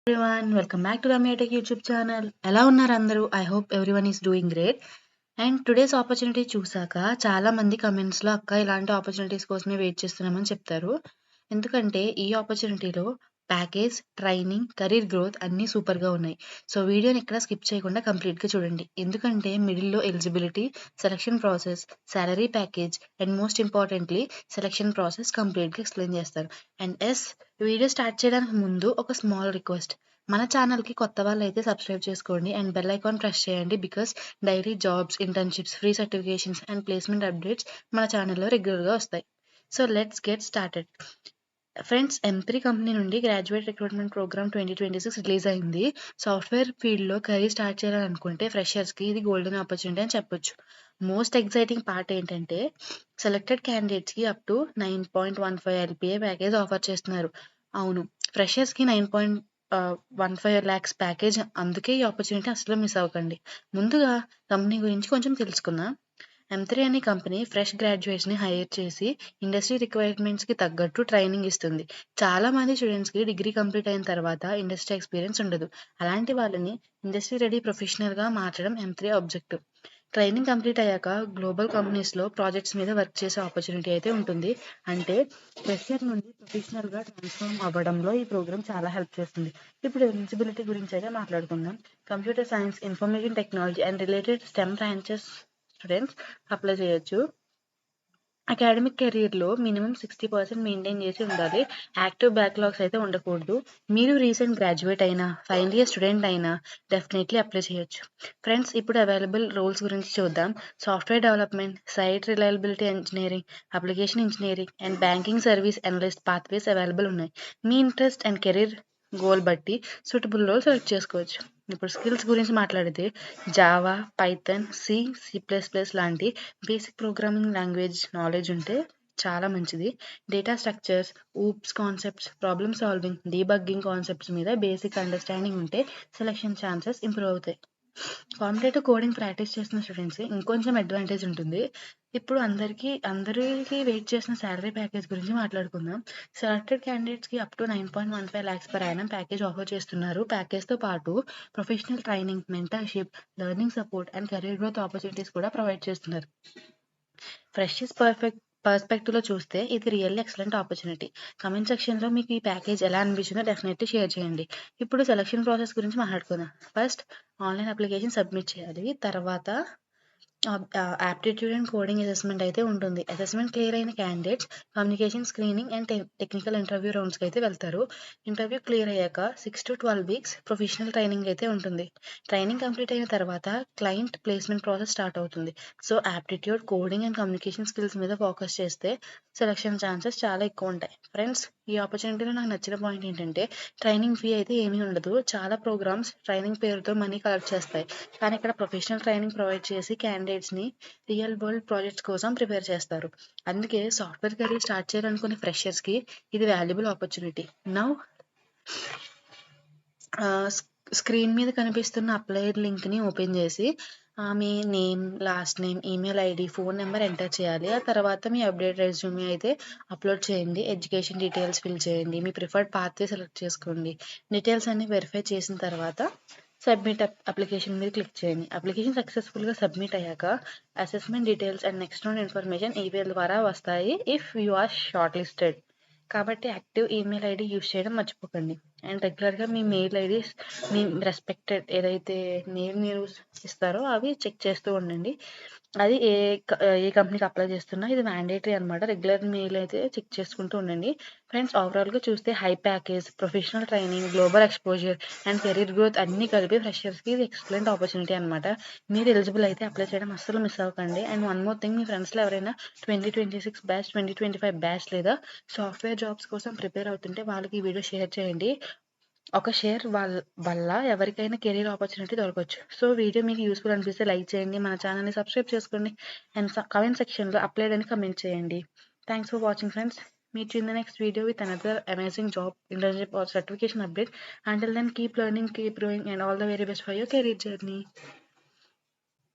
Everyone, welcome back to Ramya Tech YouTube channel. ఎలా ఉన్నారు అందరూ? I hope everyone is doing great. And today's opportunity చూసాక చాలా మంది కమెంట్స్లో అక్క ఇలాంటి ఆపర్చునిటీస్ కోసమే వెయిట్ చేస్తున్నామని చెప్తారు. ఎందుకంటే ఈ ఆపర్చునిటీలో ప్యాకేజ్, ట్రైనింగ్, కెరీర్ గ్రోత్ అన్నీ సూపర్గా ఉన్నాయి. సో వీడియోని ఎక్కడ స్కిప్ చేయకుండా కంప్లీట్గా చూడండి. ఎందుకంటే మిడిల్లో eligibility, selection process, salary package and most importantly selection process కంప్లీట్గా ఎక్స్ప్లెయిన్ చేస్తారు. అండ్ వీడియో స్టార్ట్ చేయడానికి ముందు ఒక స్మాల్ రిక్వెస్ట్. మన ఛానల్కి కొత్త వాళ్ళు అయితే సబ్స్క్రైబ్ చేసుకోండి అండ్ బెల్ ఐకాన్ ప్రెస్ చేయండి because daily jobs, internships, free certifications and placement updates మన ఛానల్లో రెగ్యులర్గా వస్తాయి. So let's get started. Friends, M3 company నుండి గ్రాడ్యుయేట్ రిక్రూట్మెంట్ ప్రోగ్రామ్ 2026 రిలీజ్ అయింది. సాఫ్ట్వేర్ ఫీల్డ్లో కెరీర్ స్టార్ట్ చేయాలనుకుంటే ఫ్రెషర్స్కి ఇది గోల్డెన్ ఆపర్చునిటీ అని చెప్పొచ్చు. మోస్ట్ ఎక్సైటింగ్ పార్ట్ ఏంటంటే సెలెక్టెడ్ క్యాండిడేట్స్కి up to 9.15 LPA package offer చేస్తున్నారు. అవును, ఫ్రెషర్స్కి 9.15 lakhs ప్యాకేజ్. అందుకే ఈ ఆపర్చునిటీ అసలు మిస్ అవ్వకండి. ముందుగా కంపెనీ గురించి కొంచెం తెలుసుకుందాం. M3 అనే కంపెనీ ఫ్రెష్ గ్రాడ్యుయేట్స్ని హైర్ చేసి ఇండస్ట్రీ రిక్వైర్మెంట్స్కి తగ్గట్టు ట్రైనింగ్ ఇస్తుంది. చాలా మంది స్టూడెంట్స్కి డిగ్రీ కంప్లీట్ అయిన తర్వాత ఇండస్ట్రీ ఎక్స్పీరియన్స్ ఉండదు. అలాంటి వాళ్ళని ఇండస్ట్రీ రెడీ ప్రొఫెషనల్గా మార్చడం M3 ఆబ్జెక్టివ్. ట్రైనింగ్ కంప్లీట్ అయ్యాక గ్లోబల్ కంపెనీస్లో ప్రాజెక్ట్స్ మీద వర్క్ చేసే ఆపర్చునిటీ అయితే ఉంటుంది. అంటే ఫ్రెషర్ నుండి ప్రొఫెషనల్గా ట్రాన్స్ఫార్మ్ అవ్వడంలో ఈ ప్రోగ్రామ్ చాలా హెల్ప్ చేస్తుంది. ఇప్పుడు ఎలిజిబిలిటీ గురించి అయితే మాట్లాడుకుందాం. Computer science, information technology and related STEM branches students apply చేయొచ్చు. అకాడమిక్ కెరీర్లో మినిమం 60% మెయింటైన్ చేసి ఉండాలి. యాక్టివ్ బ్యాక్లాగ్స్ అయితే ఉండకూడదు. మీరు రీసెంట్ గ్రాడ్యుయేట్ అయినా, ఫైనల్ ఇయర్ స్టూడెంట్ అయినా డెఫినెట్లీ అప్లై చేయొచ్చు. ఫ్రెండ్స్, ఇప్పుడు అవైలబుల్ రోల్స్ గురించి చూద్దాం. Software development, site reliability engineering, application engineering and banking service analyst pathways available ఉన్నాయి. మీ ఇంట్రెస్ట్ అండ్ కెరీర్ గోల్ బట్టి సూటబుల్ రోల్ సెలెక్ట్ చేసుకోవచ్చు. ఇప్పుడు స్కిల్స్ గురించి మాట్లాడితే జావా, పైథాన్, C++ లాంటి బేసిక్ ప్రోగ్రామింగ్ లాంగ్వేజ్ నాలెడ్జ్ ఉంటే చాలా మంచిది. Data structures, oops concepts, problem solving, debugging concepts మీద బేసిక్ అండర్స్టాండింగ్ ఉంటే సెలక్షన్ ఛాన్సెస్ ఇంప్రూవ్ అవుతాయి. కాంపిటేటివ్ కోడింగ్ ప్రాక్టీస్ చేస్తున్న స్టూడెంట్స్కి ఇంకొంచెం అడ్వాంటేజ్ ఉంటుంది. ఇప్పుడు అందరికీ వెయిట్ చేసిన శాలరీ ప్యాకేజ్ గురించి మాట్లాడుకుందాం. సెలెక్టెడ్ క్యాండిడేట్స్కి up to 9.15 lakhs per annum package offer చేస్తున్నారు. ప్యాకేజ్తో పాటు professional training, mentorship, learning support and career growth opportunities కూడా ప్రొవైడ్ చేస్తున్నారు. ఫ్రెషర్స్ పర్స్పెక్టివ్లో చూస్తే ఇది రియల్లీ ఎక్సలెంట్ ఆపర్చునిటీ. కమెంట్ సెక్షన్లో మీకు ఈ ప్యాకేజ్ ఎలా అనిపించిందో డెఫినెట్లీ షేర్ చేయండి. ఇప్పుడు సెలక్షన్ ప్రాసెస్ గురించి మాట్లాడుకుందాం. ఫస్ట్ ఆన్లైన్ అప్లికేషన్ సబ్మిట్ చేయాలి. తర్వాత యాప్టిట్యూడ్ అండ్ కోడింగ్ అసెస్మెంట్ అయితే ఉంటుంది. అసెస్మెంట్ క్లియర్ అయిన candidates communication screening and technical interview రౌండ్స్కి అయితే వెళ్తారు. ఇంటర్వ్యూ క్లియర్ అయ్యాక 6 to 12 weeks ప్రొఫెషనల్ ట్రైనింగ్ అయితే ఉంటుంది. ట్రైనింగ్ కంప్లీట్ అయిన తర్వాత క్లయింట్ ప్లేస్మెంట్ ప్రాసెస్ స్టార్ట్ అవుతుంది. So aptitude, coding and communication skills మీద ఫోకస్ చేస్తే సెలక్షన్ ఛాన్సెస్ చాలా ఎక్కువ ఉంటాయి. ఫ్రెండ్స్, ఈ ఆపర్చునిటీలో నాకు నచ్చిన పాయింట్ ఏంటంటే ట్రైనింగ్ ఫీ అయితే ఏమీ ఉండదు. చాలా ప్రోగ్రామ్స్ ట్రైనింగ్ పేరుతో మనీ కలెక్ట్ చేస్తాయి, కానీ ఇక్కడ ప్రొఫెషనల్ ట్రైనింగ్ ప్రొవైడ్ చేసి క్యాండిడేట్స్ని రియల్ వరల్డ్ ప్రాజెక్ట్స్ కోసం ప్రిపేర్ చేస్తారు. అందుకే సాఫ్ట్వేర్ కెరీర్ స్టార్ట్ చేయాలనుకునే ఫ్రెషర్స్కి ఇది వాల్యుబుల్ ఆపర్చునిటీ. నౌ స్క్రీన్ మీద కనిపిస్తున్న అప్లైడ్ లింక్ని ఓపెన్ చేసి మీ name, last name, email ID, phone number enter చేయాలి. ఆ తర్వాత మీ అప్డేట్ రెజ్యూమే అయితే అప్లోడ్ చేయండి. ఎడ్యుకేషన్ డీటెయిల్స్ ఫిల్ చేయండి. మీ ప్రిఫర్డ్ పాత్వే సెలెక్ట్ చేసుకోండి. డీటెయిల్స్ అన్ని వెరిఫై చేసిన తర్వాత సబ్మిట్ అప్లికేషన్ మీద క్లిక్ చేయండి. అప్లికేషన్ సక్సెస్ఫుల్గా సబ్మిట్ అయ్యాక assessment details and next round information email ద్వారా వస్తాయి if you are shortlisted. కాబట్టి యాక్టివ్ ఈమెయిల్ ఐడి యూస్ చేయడం మర్చిపోకండి. అండ్ రెగ్యులర్గా మీ మెయిల్ ఐడీస్, మీ రెస్పెక్టెడ్ ఏదైతే నేమ్ మీరు ఇస్తారో అవి చెక్ చేస్తూ ఉండండి. అది ఏ కంపెనీకి అప్లై చేస్తున్నా ఇది మ్యాండేటరీ అనమాట. రెగ్యులర్ మెయిల్ అయితే చెక్ చేసుకుంటూ ఉండండి. ఫ్రెండ్స్, ఓవరాల్గా చూస్తే high package, professional training, global exposure and career growth అన్నీ కలిపి ఫ్రెషర్స్కి ఇది ఎక్సలెంట్ ఆపర్చునిటీ అనమాట. మీరు ఎలిజిబుల్ అయితే అప్లై చేయడం అస్సలు మిస్ అవ్వకండి. అండ్ వన్ మోర్ థింగ్, మీ ఫ్రెండ్స్లో ఎవరైనా 2026 బ్యాచ్, 2025 బ్యాచ్ లేదా సాఫ్ట్వేర్ జాబ్స్ కోసం ప్రిపేర్ అవుతుంటే వాళ్ళకి ఈ వీడియో షేర్ చేయండి. ఒక షేర్ వల్ల ఎవరికైనా కెరీర్ ఆపర్చునిటీ దొరకవచ్చు. సో వీడియో మీకు యూస్ఫుల్ అనిపిస్తే లైక్ చేయండి, మన ఛానల్ని సబ్స్క్రైబ్ చేసుకోండి అండ్ కామెంట్ సెక్షన్లో అప్లైడ్ అని కమెంట్ చేయండి. Thanks for watching friends. Meet you in the next video with another amazing job, internship or certification update. Until then, keep learning, keep growing and all the very best for your career journey.